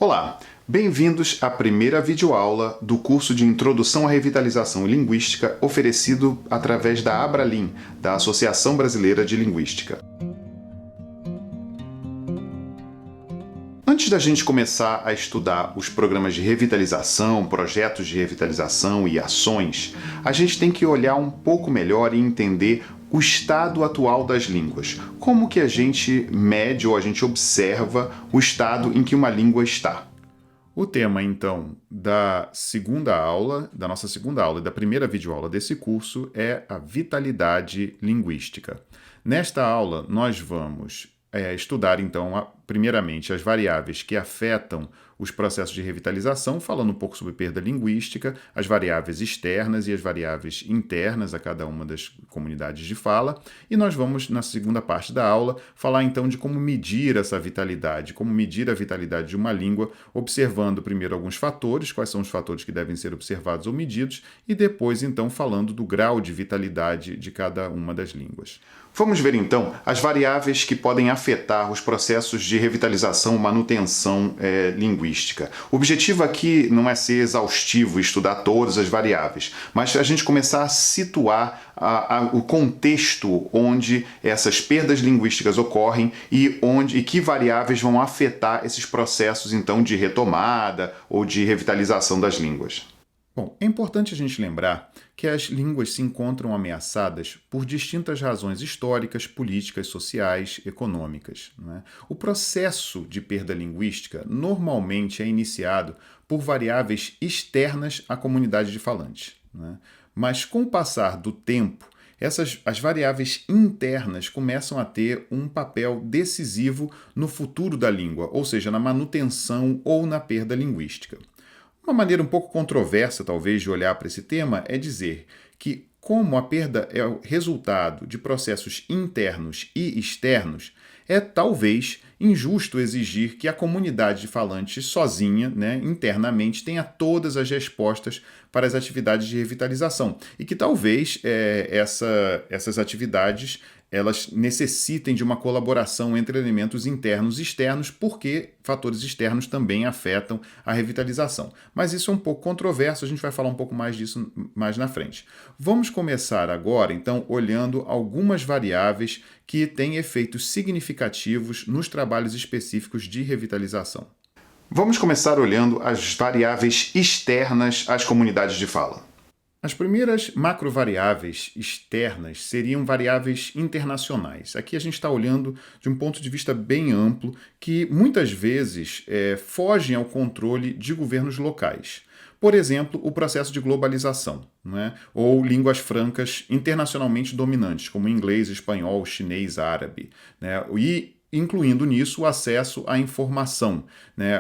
Olá, bem-vindos à primeira videoaula do curso de Introdução à Revitalização Linguística oferecido através da Abralim, da Associação Brasileira de Linguística. Antes da gente começar a estudar os programas de revitalização, projetos de revitalização e ações, a gente tem que olhar um pouco melhor e entender o estado atual das línguas. Como que a gente mede ou a gente observa o estado em que uma língua está? O tema, então, da nossa segunda aula e da primeira videoaula desse curso é a vitalidade linguística. Nesta aula, nós vamos estudar, então, primeiramente, as variáveis que afetam os processos de revitalização, falando um pouco sobre perda linguística, as variáveis externas e as variáveis internas a cada uma das comunidades de fala. E nós vamos, na segunda parte da aula, falar então de como medir essa vitalidade, como medir a vitalidade de uma língua, observando primeiro alguns fatores, quais são os fatores que devem ser observados ou medidos, e depois, então, falando do grau de vitalidade de cada uma das línguas. Vamos ver, então, as variáveis que podem afetar os processos de revitalização ou manutenção linguística. O objetivo aqui não é ser exaustivo e estudar todas as variáveis, mas a gente começar a situar o contexto onde essas perdas linguísticas ocorrem e que variáveis vão afetar esses processos, então, de retomada ou de revitalização das línguas. Bom, é importante a gente lembrar que as línguas se encontram ameaçadas por distintas razões históricas, políticas, sociais, econômicas, né? O processo de perda linguística normalmente é iniciado por variáveis externas à comunidade de falantes, né? Mas com o passar do tempo, as variáveis internas começam a ter um papel decisivo no futuro da língua, ou seja, na manutenção ou na perda linguística. Uma maneira um pouco controversa, talvez, de olhar para esse tema é dizer que, como a perda é o resultado de processos internos e externos, é talvez injusto exigir que a comunidade de falantes sozinha, internamente, tenha todas as respostas para as atividades de revitalização e que talvez essas atividades elas necessitem de uma colaboração entre elementos internos e externos, porque fatores externos também afetam a revitalização. Mas isso é um pouco controverso, a gente vai falar um pouco mais disso mais na frente. Vamos começar agora, então, olhando algumas variáveis que têm efeitos significativos nos trabalhos específicos de revitalização. Vamos começar olhando as variáveis externas às comunidades de fala. As primeiras macrovariáveis externas seriam variáveis internacionais. Aqui a gente está olhando de um ponto de vista bem amplo que muitas vezes fogem ao controle de governos locais. Por exemplo, o processo de globalização, ou línguas francas internacionalmente dominantes, como inglês, espanhol, chinês, árabe, e incluindo nisso o acesso à informação.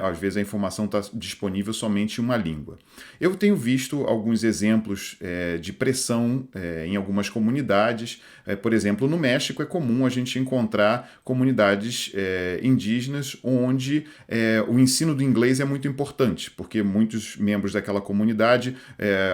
Às vezes a informação está disponível somente em uma língua. Eu tenho visto alguns exemplos de pressão em algumas comunidades. Por exemplo, no México é comum a gente encontrar comunidades indígenas onde o ensino do inglês é muito importante, porque muitos membros daquela comunidade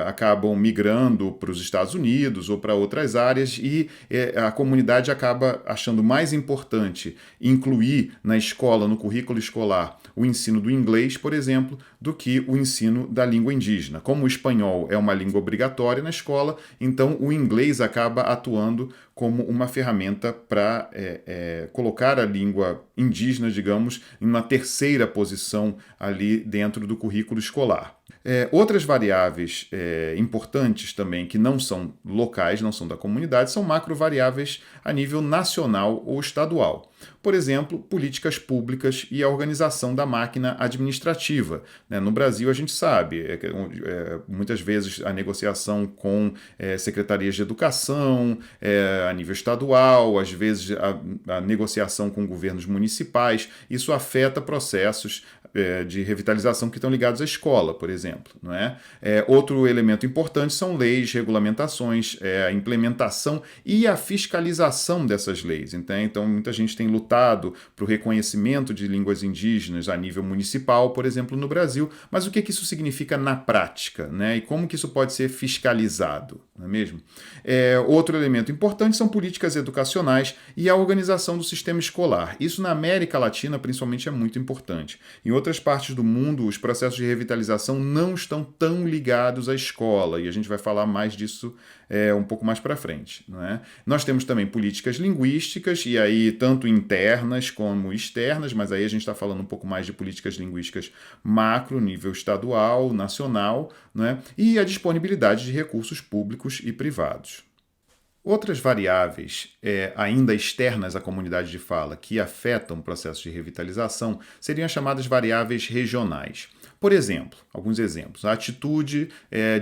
acabam migrando para os Estados Unidos ou para outras áreas e a comunidade acaba achando mais importante incluir na escola, no currículo escolar, o ensino do inglês, por exemplo, do que o ensino da língua indígena. Como o espanhol é uma língua obrigatória na escola, então o inglês acaba atuando como uma ferramenta para colocar a língua indígena, digamos, em uma terceira posição ali dentro do currículo escolar. Outras variáveis importantes também, que não são locais, não são da comunidade, são macrovariáveis a nível nacional ou estadual. Por exemplo, políticas públicas e a organização da máquina administrativa. No Brasil, a gente sabe, muitas vezes a negociação com secretarias de educação a nível estadual, às vezes a negociação com governos municipais, isso afeta processos de revitalização que estão ligados à escola, por exemplo. Outro elemento importante são leis, regulamentações, a implementação e a fiscalização dessas leis. Então, muita gente tem lutado para o reconhecimento de línguas indígenas a nível municipal, por exemplo, no Brasil, mas o que isso significa na prática, e como que isso pode ser fiscalizado, não é mesmo? Outro elemento importante são políticas educacionais e a organização do sistema escolar. Isso na América Latina, principalmente, é muito importante. Em outras outras partes do mundo, os processos de revitalização não estão tão ligados à escola, e a gente vai falar mais disso um pouco mais para frente, não é? Nós temos também políticas linguísticas, e aí tanto internas como externas, mas aí a gente está falando um pouco mais de políticas linguísticas macro, nível estadual, nacional, não é? E a disponibilidade de recursos públicos e privados. Outras variáveis, ainda externas à comunidade de fala, que afetam o processo de revitalização, seriam as chamadas variáveis regionais. Por exemplo, alguns exemplos, a atitude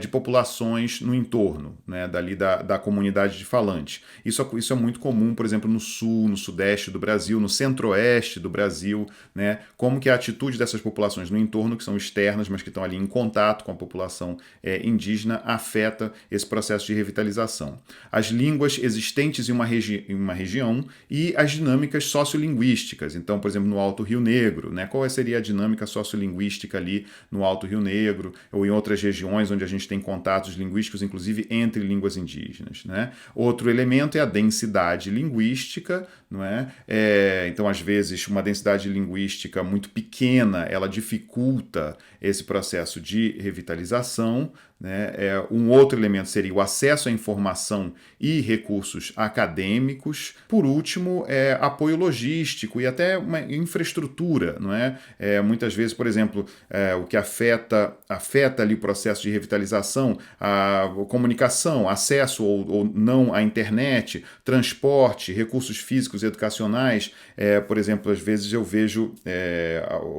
de populações no entorno, né, dali da comunidade de falantes. Isso é muito comum, por exemplo, no sul, no sudeste do Brasil, no centro-oeste do Brasil, né, como que a atitude dessas populações no entorno, que são externas, mas que estão ali em contato com a população indígena, afeta esse processo de revitalização. As línguas existentes em uma região e as dinâmicas sociolinguísticas. Então, por exemplo, no Alto Rio Negro, né, qual seria a dinâmica sociolinguística ali no Alto Rio Negro ou em outras regiões onde a gente tem contatos linguísticos, inclusive entre línguas indígenas, né? Outro elemento é a densidade linguística, não é? Então, às vezes, uma densidade linguística muito pequena, ela dificulta esse processo de revitalização, né? Um outro elemento seria o acesso à informação e recursos acadêmicos. Por último, apoio logístico e até uma infraestrutura, não é? Muitas vezes, por exemplo, o que afeta ali o processo de revitalização, a comunicação, acesso ou não à internet, transporte, recursos físicos e educacionais. Por exemplo, às vezes eu vejo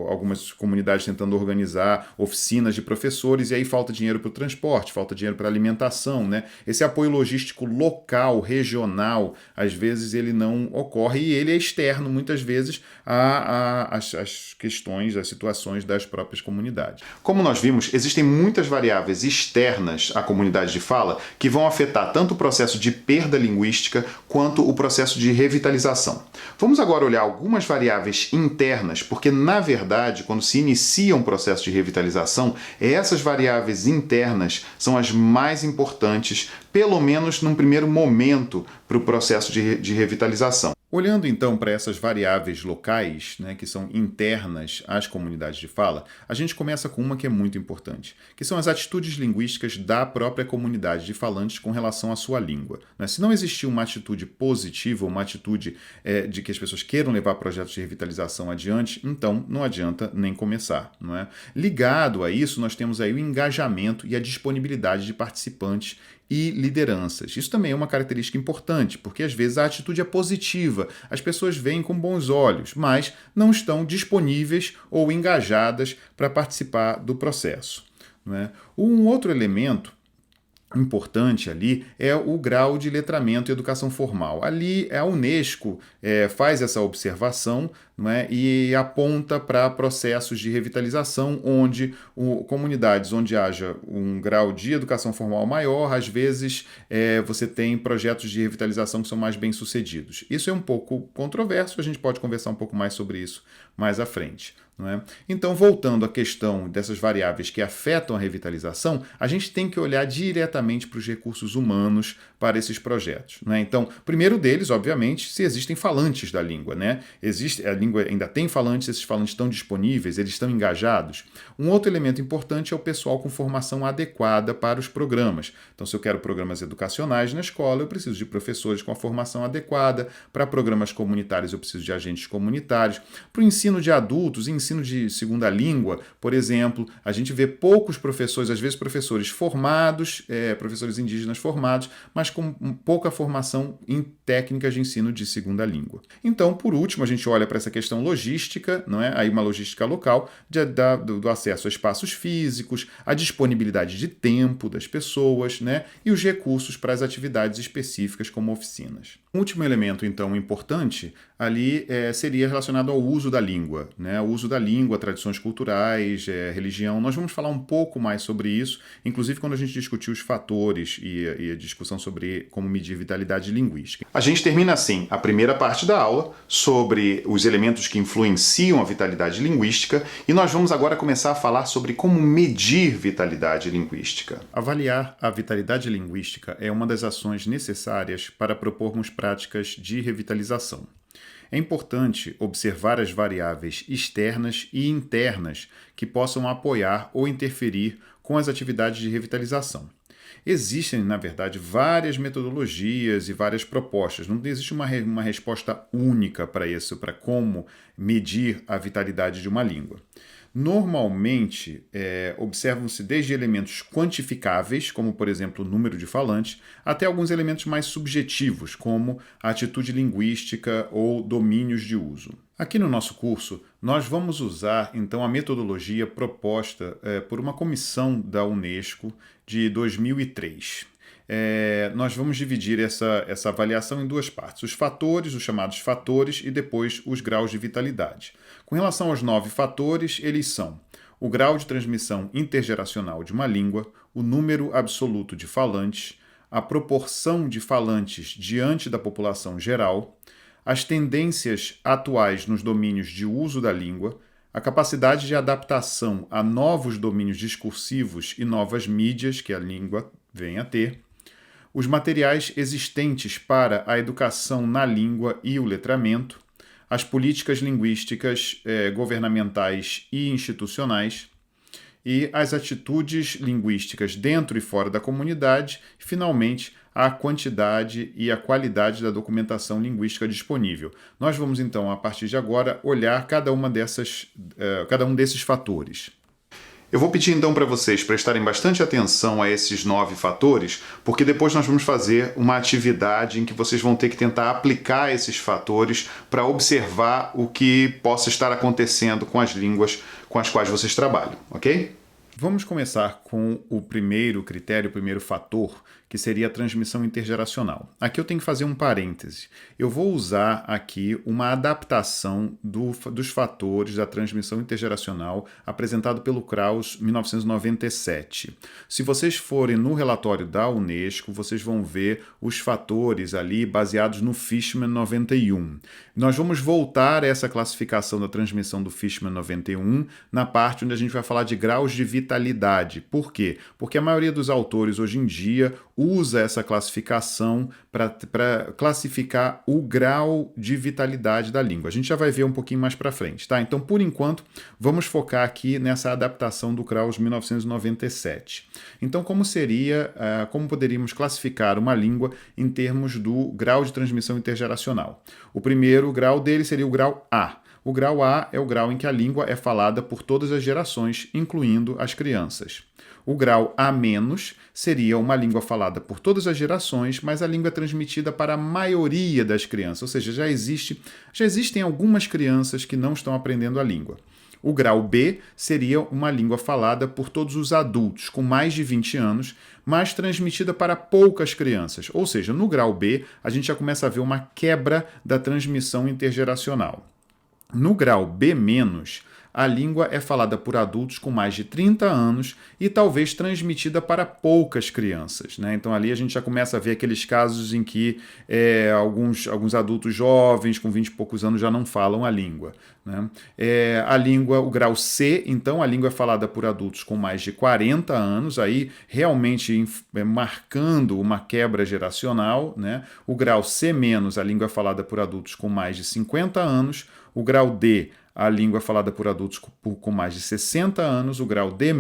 algumas comunidades tentando organizar oficinas de professores e aí falta dinheiro para o transporte, falta dinheiro para alimentação, né? Esse apoio logístico local, regional, às vezes ele não ocorre e ele é externo, muitas vezes, às questões, às situações das próprias comunidades. Como nós vimos, existem muitas variáveis externas à comunidade de fala que vão afetar tanto o processo de perda linguística quanto o processo de revitalização. Vamos agora olhar algumas variáveis internas, porque, na verdade, quando se inicia um processo de revitalização, essas variáveis internas são as mais importantes, pelo menos num primeiro momento, para o processo de revitalização. Olhando então para essas variáveis locais, né, que são internas às comunidades de fala, a gente começa com uma que é muito importante, que são as atitudes linguísticas da própria comunidade de falantes com relação à sua língua, né? Se não existir uma atitude positiva, uma atitude de que as pessoas queiram levar projetos de revitalização adiante, então não adianta nem começar, não é? Ligado a isso, nós temos aí o engajamento e a disponibilidade de participantes e lideranças. Isso também é uma característica importante, porque às vezes a atitude é positiva, as pessoas veem com bons olhos, mas não estão disponíveis ou engajadas para participar do processo, não é? Um outro elemento importante ali é o grau de letramento e educação formal. Ali a Unesco faz essa observação, não é? E aponta para processos de revitalização onde comunidades onde haja um grau de educação formal maior, às vezes você tem projetos de revitalização que são mais bem-sucedidos. Isso é um pouco controverso, a gente pode conversar um pouco mais sobre isso mais à frente. Não é? Então, voltando à questão dessas variáveis que afetam a revitalização, a gente tem que olhar diretamente para os recursos humanos para esses projetos, né? Então, primeiro deles, obviamente, se existem falantes da língua, né? A língua ainda tem falantes, esses falantes estão disponíveis, eles estão engajados. Um outro elemento importante é o pessoal com formação adequada para os programas. Então, se eu quero programas educacionais na escola, eu preciso de professores com a formação adequada. Para programas comunitários, eu preciso de agentes comunitários. Para o ensino de adultos, ensino de segunda língua, por exemplo, a gente vê poucos professores, às vezes professores formados, professores indígenas formados, mas com pouca formação em técnicas de ensino de segunda língua. Então, por último, a gente olha para essa questão logística, não é? Aí uma logística local, do acesso a espaços físicos, a disponibilidade de tempo das pessoas, né? E os recursos para as atividades específicas, como oficinas. Um último elemento, então, importante ali seria relacionado ao uso da língua, né? O uso da língua, tradições culturais, religião. Nós vamos falar um pouco mais sobre isso, inclusive quando a gente discutir os fatores e a discussão sobre como medir vitalidade linguística. A gente termina assim a primeira parte da aula sobre os elementos que influenciam a vitalidade linguística e nós vamos agora começar a falar sobre como medir vitalidade linguística. Avaliar a vitalidade linguística é uma das ações necessárias para propormos práticas de revitalização. É importante observar as variáveis externas e internas que possam apoiar ou interferir com as atividades de revitalização. Existem, na verdade, várias metodologias e várias propostas. Não existe uma resposta única para isso, para como medir a vitalidade de uma língua. Normalmente, observam-se desde elementos quantificáveis, como, por exemplo, o número de falantes, até alguns elementos mais subjetivos, como a atitude linguística ou domínios de uso. Aqui no nosso curso, nós vamos usar, então, a metodologia proposta por uma comissão da Unesco de 2003. Nós vamos dividir essa avaliação em duas partes. Os fatores, os chamados fatores, e depois os graus de vitalidade. Com relação aos 9 fatores, eles são o grau de transmissão intergeracional de uma língua, o número absoluto de falantes, a proporção de falantes diante da população geral, as tendências atuais nos domínios de uso da língua, a capacidade de adaptação a novos domínios discursivos e novas mídias que a língua vem a ter, os materiais existentes para a educação na língua e o letramento, as políticas linguísticas governamentais e institucionais, e as atitudes linguísticas dentro e fora da comunidade, e, finalmente, a quantidade e a qualidade da documentação linguística disponível. Nós vamos, então, a partir de agora, olhar cada um desses fatores. Eu vou pedir então para vocês prestarem bastante atenção a esses 9 fatores, porque depois nós vamos fazer uma atividade em que vocês vão ter que tentar aplicar esses fatores para observar o que possa estar acontecendo com as línguas com as quais vocês trabalham, ok? Vamos começar com o primeiro critério, o primeiro fator, que seria a transmissão intergeracional. Aqui eu tenho que fazer um parêntese. Eu vou usar aqui uma adaptação dos fatores da transmissão intergeracional apresentado pelo Krauss em 1997. Se vocês forem no relatório da Unesco, vocês vão ver os fatores ali baseados no Fishman 91. Nós vamos voltar a essa classificação da transmissão do Fishman 91 na parte onde a gente vai falar de graus de vitalidade. Por quê? Porque a maioria dos autores hoje em dia usa essa classificação para classificar o grau de vitalidade da língua. A gente já vai ver um pouquinho mais para frente, tá? Então, por enquanto, vamos focar aqui nessa adaptação do Krauss 1997. Então, como poderíamos classificar uma língua em termos do grau de transmissão intergeracional? O primeiro grau dele seria o grau A. O grau A é o grau em que a língua é falada por todas as gerações, incluindo as crianças. O grau A- seria uma língua falada por todas as gerações, mas a língua é transmitida para a maioria das crianças, ou seja, já existem algumas crianças que não estão aprendendo a língua. O grau B seria uma língua falada por todos os adultos com mais de 20 anos, mas transmitida para poucas crianças. Ou seja, no grau B, a gente já começa a ver uma quebra da transmissão intergeracional. No grau B-, a língua é falada por adultos com mais de 30 anos e talvez transmitida para poucas crianças, né? Então ali a gente já começa a ver aqueles casos em que alguns adultos jovens com 20 e poucos anos já não falam a língua, né? O grau C, então, a língua é falada por adultos com mais de 40 anos, aí realmente marcando uma quebra geracional, né? O grau C-, a língua é falada por adultos com mais de 50 anos. O grau D, a língua é falada por adultos com mais de 60 anos. O grau D-,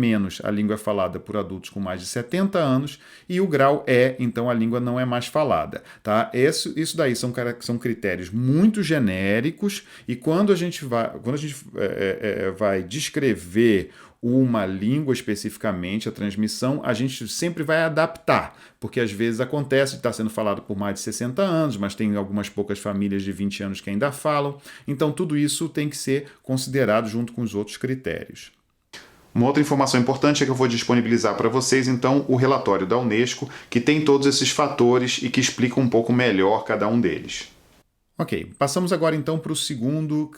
a língua é falada por adultos com mais de 70 anos. E o grau E, então, a língua não é mais falada. Tá? Isso daí são critérios muito genéricos, e quando a gente vai descrever uma língua especificamente, a transmissão, a gente sempre vai adaptar, porque às vezes acontece de estar sendo falado por mais de 60 anos, mas tem algumas poucas famílias de 20 anos que ainda falam, então tudo isso tem que ser considerado junto com os outros critérios. Uma outra informação importante é que eu vou disponibilizar para vocês, então, o relatório da Unesco, que tem todos esses fatores e que explica um pouco melhor cada um deles. Ok, passamos agora então para o segundo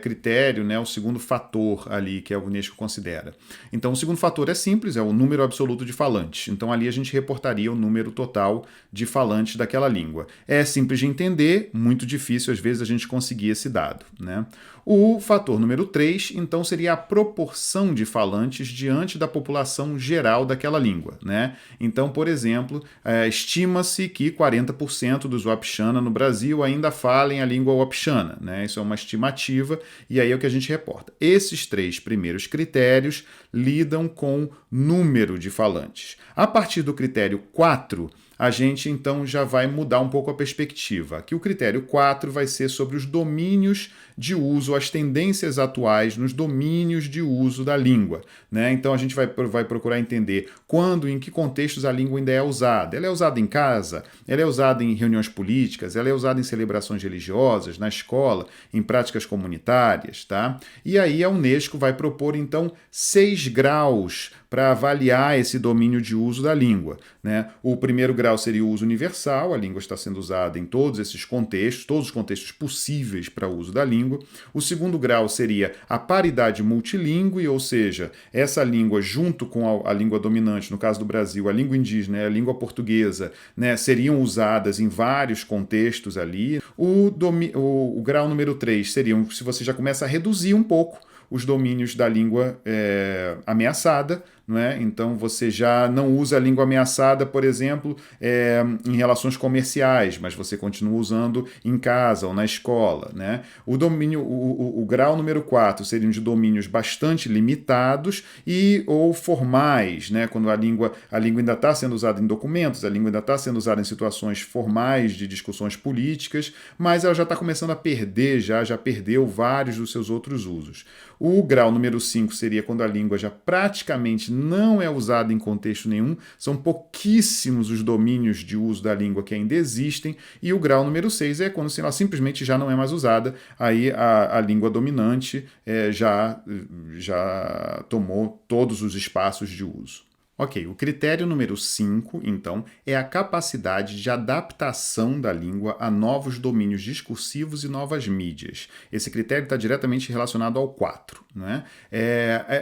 critério, né, o segundo fator ali que a Unesco considera. Então o segundo fator é simples, é o número absoluto de falantes. Então ali a gente reportaria o número total de falantes daquela língua. É simples de entender, muito difícil às vezes a gente conseguir esse dado, né? O fator número 3, então, seria a proporção de falantes diante da população geral daquela língua, né? Então, por exemplo, estima-se que 40% dos Wapixana no Brasil ainda falem a língua Wapixana, né? Isso é uma estimativa e aí é o que a gente reporta. Esses 3 primeiros critérios lidam com número de falantes. A partir do critério 4, a gente então já vai mudar um pouco a perspectiva. Aqui o critério 4 vai ser sobre os domínios de uso, as tendências atuais nos domínios de uso da língua, né? Então a gente vai procurar entender quando, em que contextos a língua ainda é usada. Ela é usada em casa, ela é usada em reuniões políticas, ela é usada em celebrações religiosas, na escola, em práticas comunitárias, tá? E aí a Unesco vai propor então 6 graus para avaliar esse domínio de uso da língua, né? O primeiro grau seria o uso universal, a língua está sendo usada em todos esses contextos, todos os contextos possíveis para o uso da língua. O segundo grau seria a paridade multilíngue, ou seja, essa língua junto com a língua dominante, no caso do Brasil, a língua indígena e a língua portuguesa, né, seriam usadas em vários contextos ali. O grau número 3 seria se você já começa a reduzir um pouco os domínios da língua ameaçada, não é? Então você já não usa a língua ameaçada, por exemplo, em relações comerciais, mas você continua usando em casa ou na escola, né? O grau número 4 seriam de domínios bastante limitados ou formais, né? Quando a língua ainda está sendo usada em documentos, a língua ainda está sendo usada em situações formais de discussões políticas, mas ela já está começando a perder, já perdeu vários dos seus outros usos. O grau número 5 seria quando a língua já praticamente não é usada em contexto nenhum, são pouquíssimos os domínios de uso da língua que ainda existem, e o grau número 6 é quando ela simplesmente já não é mais usada, aí a língua dominante já tomou todos os espaços de uso. Ok, o critério número 5, então, é a capacidade de adaptação da língua a novos domínios discursivos e novas mídias. Esse critério está diretamente relacionado ao 4. Né?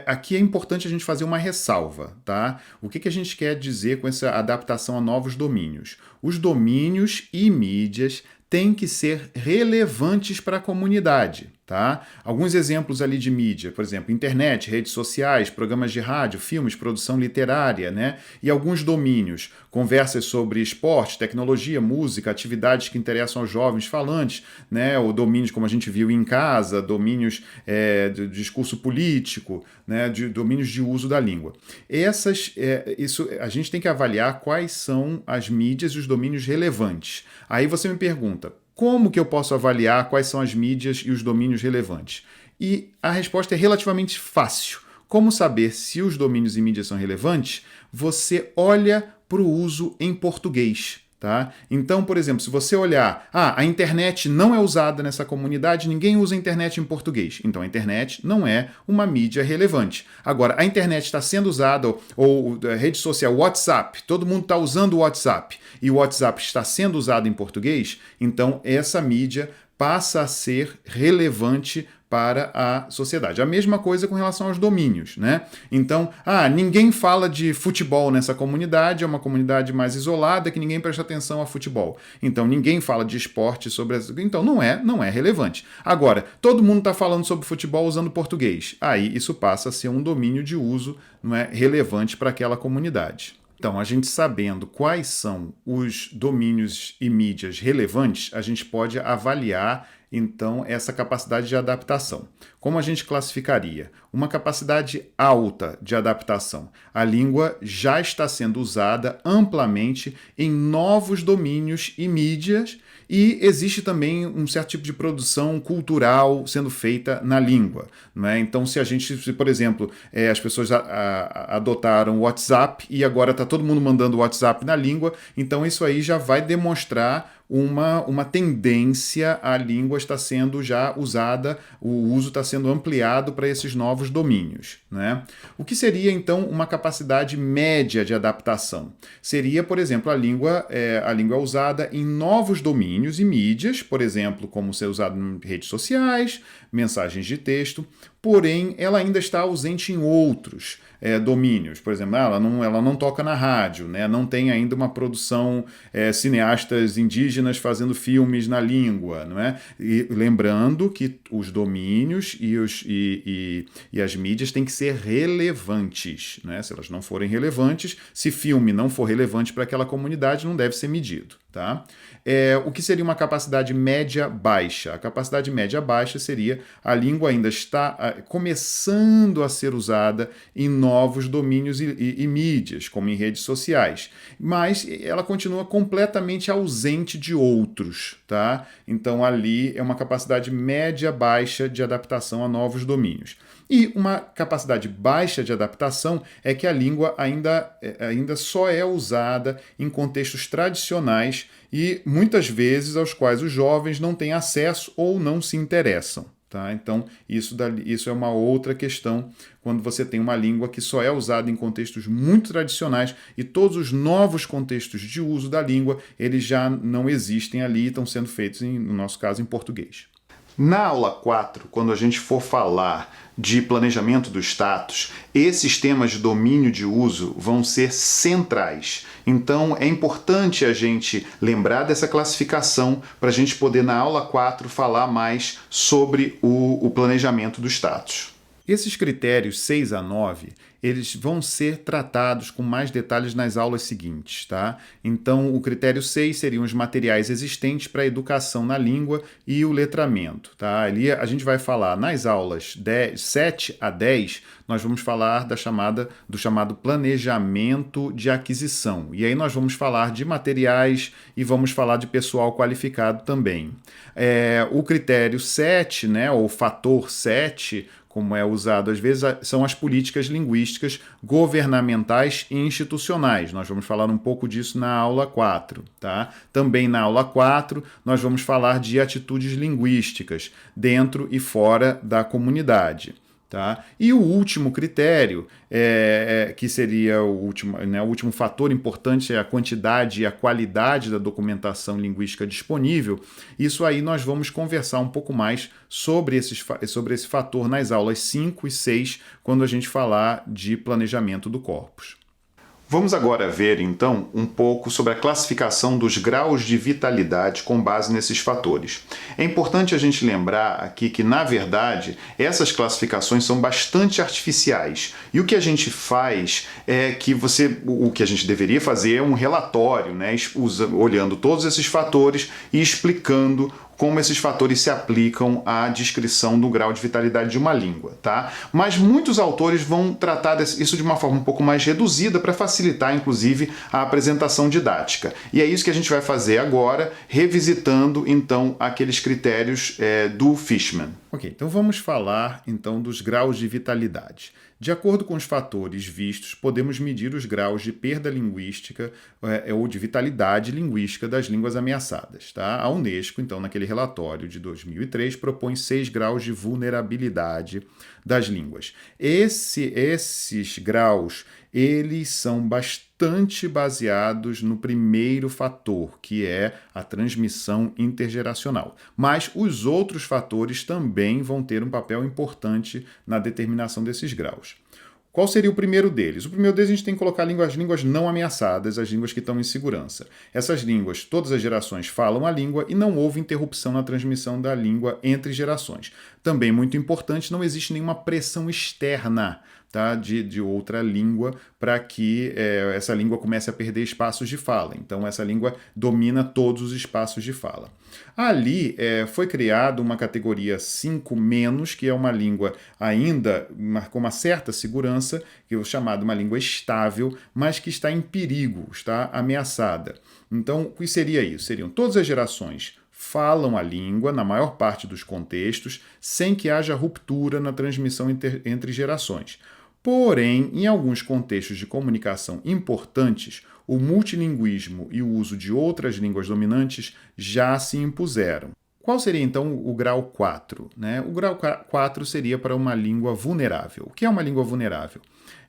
Aqui é importante a gente fazer uma ressalva. Tá? O que a gente quer dizer com essa adaptação a novos domínios? Os domínios e mídias têm que ser relevantes para a comunidade. Tá? Alguns exemplos ali de mídia, por exemplo, internet, redes sociais, programas de rádio, filmes, produção literária, né? E alguns domínios, conversas sobre esporte, tecnologia, música, atividades que interessam aos jovens falantes, né? Ou domínios, como a gente viu em casa, domínios de discurso político, né? Domínios de uso da língua. A gente tem que avaliar quais são as mídias e os domínios relevantes. Aí você me pergunta, como que eu posso avaliar quais são as mídias e os domínios relevantes? E a resposta é relativamente fácil. Como saber se os domínios e mídias são relevantes? Você olha para o uso em português. Tá? Então, por exemplo, se você olhar, a internet não é usada nessa comunidade, ninguém usa a internet em português. Então, a internet não é uma mídia relevante. Agora, a internet está sendo usada, ou a rede social, WhatsApp, todo mundo está usando o WhatsApp, e o WhatsApp está sendo usado em português, então essa mídia passa a ser relevante para a sociedade. A mesma coisa com relação aos domínios, né? Então, ninguém fala de futebol nessa comunidade, é uma comunidade mais isolada que ninguém presta atenção a futebol. Então, ninguém fala de esporte sobre essa... Então, não é relevante. Agora, todo mundo está falando sobre futebol usando português. Aí, isso passa a ser um domínio de uso, não é relevante para aquela comunidade. Então, a gente sabendo quais são os domínios e mídias relevantes, a gente pode avaliar, então, essa capacidade de adaptação. Como a gente classificaria? Uma capacidade alta de adaptação. A língua já está sendo usada amplamente em novos domínios e mídias, e existe também um certo tipo de produção cultural sendo feita na língua. Não é? Então, se por exemplo, as pessoas adotaram o WhatsApp e agora está todo mundo mandando o WhatsApp na língua, então isso aí já vai demonstrar uma tendência, a língua está sendo já usada, o uso está sendo ampliado para esses novos domínios. Né? O que seria, então, uma capacidade média de adaptação? Seria, por exemplo, a língua é usada em novos domínios e mídias, por exemplo, como ser usado em redes sociais, mensagens de texto, porém, ela ainda está ausente em outros domínios. Por exemplo, ela não toca na rádio, né? Não tem ainda uma produção cineastas indígenas indígenas fazendo filmes na língua, não é? E lembrando que os domínios e as mídias têm que ser relevantes, né? Se elas não forem relevantes, se filme não for relevante para aquela comunidade, não deve ser medido. Tá? O que seria uma capacidade média-baixa? A capacidade média-baixa seria a língua ainda está começando a ser usada em novos domínios e mídias, como em redes sociais, mas ela continua completamente ausente de outros. Tá? Então ali é uma capacidade média-baixa de adaptação a novos domínios. E uma capacidade baixa de adaptação é que a língua ainda só é usada em contextos tradicionais e muitas vezes aos quais os jovens não têm acesso ou não se interessam. Tá? Então, isso é uma outra questão quando você tem uma língua que só é usada em contextos muito tradicionais e todos os novos contextos de uso da língua eles já não existem ali e estão sendo feitos, no nosso caso, em português. Na aula 4, quando a gente for falar de planejamento do status, esses temas de domínio de uso vão ser centrais. Então, é importante a gente lembrar dessa classificação para a gente poder, na aula 4, falar mais sobre o planejamento do status. Esses critérios 6 a 9, eles vão ser tratados com mais detalhes nas aulas seguintes, tá? Então, o critério 6 seriam os materiais existentes para a educação na língua e o letramento, tá? Ali a gente vai falar nas aulas 7 a 10, nós vamos falar do chamado planejamento de aquisição. E aí nós vamos falar de materiais e vamos falar de pessoal qualificado também. O critério 7, né, ou fator 7, como é usado às vezes, são as políticas linguísticas governamentais e institucionais. Nós vamos falar um pouco disso na aula 4. Tá? Também na aula 4, nós vamos falar de atitudes linguísticas dentro e fora da comunidade. Tá? E o último critério, que seria o último fator importante, é a quantidade e a qualidade da documentação linguística disponível. Isso aí nós vamos conversar um pouco mais sobre esse fator nas aulas 5 e 6, quando a gente falar de planejamento do corpus. Vamos agora ver, então, um pouco sobre a classificação dos graus de vitalidade com base nesses fatores. É importante a gente lembrar aqui que, na verdade, essas classificações são bastante artificiais. E o que a gente faz é que o que a gente deveria fazer é um relatório, né, olhando todos esses fatores e explicando como esses fatores se aplicam à descrição do grau de vitalidade de uma língua, tá? Mas muitos autores vão tratar isso de uma forma um pouco mais reduzida para facilitar, inclusive, a apresentação didática. E é isso que a gente vai fazer agora, revisitando, então, aqueles critérios do Fishman. Ok, então vamos falar, então, dos graus de vitalidade. De acordo com os fatores vistos, podemos medir os graus de perda linguística ou de vitalidade linguística das línguas ameaçadas. Tá? A Unesco, então, naquele relatório de 2003, propõe 6 graus de vulnerabilidade das línguas. Esses graus, eles são bastante baseados no primeiro fator, que é a transmissão intergeracional. Mas os outros fatores também vão ter um papel importante na determinação desses graus. Qual seria o primeiro deles? O primeiro deles a gente tem que colocar as línguas não ameaçadas, as línguas que estão em segurança. Essas línguas, todas as gerações falam a língua e não houve interrupção na transmissão da língua entre gerações. Também muito importante, não existe nenhuma pressão externa, tá, de outra língua para que essa língua comece a perder espaços de fala. Então, essa língua domina todos os espaços de fala. Ali foi criada uma categoria 5-, que é uma língua ainda com uma certa segurança, que é chamada uma língua estável, mas que está em perigo, está ameaçada. Então, o que seria isso? Seriam todas as gerações falam a língua, na maior parte dos contextos, sem que haja ruptura na transmissão entre gerações. Porém, em alguns contextos de comunicação importantes, o multilinguismo e o uso de outras línguas dominantes já se impuseram. Qual seria, então, o grau 4? Né? O grau 4 seria para uma língua vulnerável. O que é uma língua vulnerável?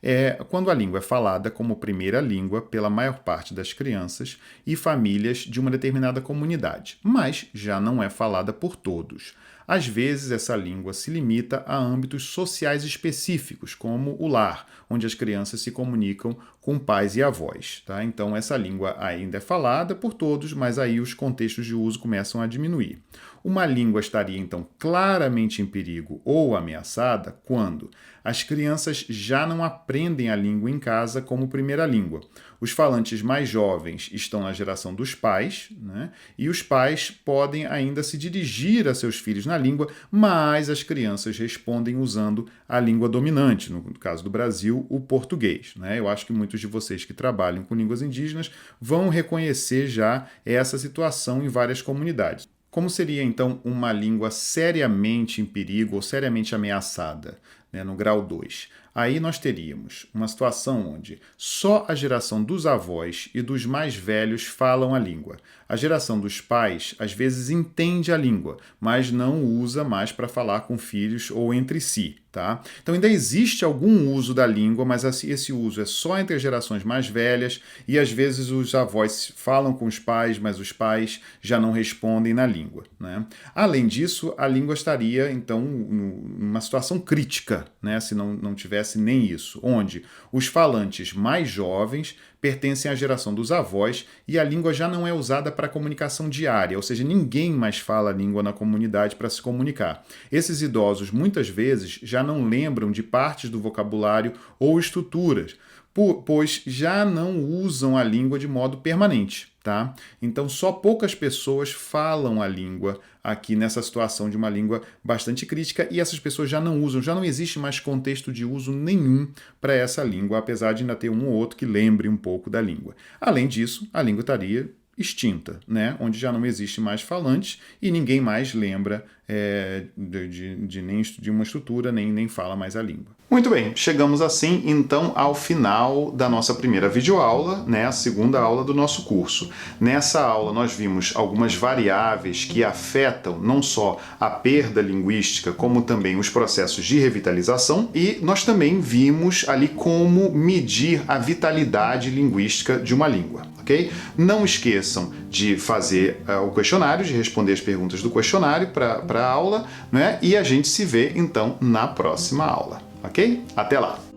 É quando a língua é falada como primeira língua pela maior parte das crianças e famílias de uma determinada comunidade, mas já não é falada por todos. Às vezes, essa língua se limita a âmbitos sociais específicos, como o lar, onde as crianças se comunicam com pais e avós. Tá? Então, essa língua ainda é falada por todos, mas aí os contextos de uso começam a diminuir. Uma língua estaria, então, claramente em perigo ou ameaçada quando as crianças já não aprendem a língua em casa como primeira língua. Os falantes mais jovens estão na geração dos pais, né? E os pais podem ainda se dirigir a seus filhos na língua, mas as crianças respondem usando a língua dominante, no caso do Brasil, o português. Né? Eu acho que muitos de vocês que trabalham com línguas indígenas vão reconhecer já essa situação em várias comunidades. Como seria, então, uma língua seriamente em perigo ou seriamente ameaçada, né, no grau 2? Aí nós teríamos uma situação onde só a geração dos avós e dos mais velhos falam a língua. A geração dos pais, às vezes, entende a língua, mas não usa mais para falar com filhos ou entre si. Tá? Então ainda existe algum uso da língua, mas esse uso é só entre as gerações mais velhas e às vezes os avós falam com os pais, mas os pais já não respondem na língua. Né? Além disso, a língua estaria então numa situação crítica, né? Se não tivesse nem isso, onde os falantes mais jovens pertencem à geração dos avós e a língua já não é usada para comunicação diária, ou seja, ninguém mais fala a língua na comunidade para se comunicar. Esses idosos muitas vezes já não lembram de partes do vocabulário ou estruturas, pois já não usam a língua de modo permanente. Tá? Então, só poucas pessoas falam a língua aqui nessa situação de uma língua bastante crítica e essas pessoas já não usam, já não existe mais contexto de uso nenhum para essa língua, apesar de ainda ter um ou outro que lembre um pouco da língua. Além disso, a língua estaria extinta, né? Onde já não existe mais falantes e ninguém mais lembra de uma estrutura, nem fala mais a língua. Muito bem, chegamos assim então ao final da nossa primeira videoaula, né, a segunda aula do nosso curso. Nessa aula nós vimos algumas variáveis que afetam não só a perda linguística, como também os processos de revitalização, e nós também vimos ali como medir a vitalidade linguística de uma língua. Okay? Não esqueçam de fazer o questionário, de responder as perguntas do questionário para a aula, né? E a gente se vê então na próxima aula. Ok? Até lá!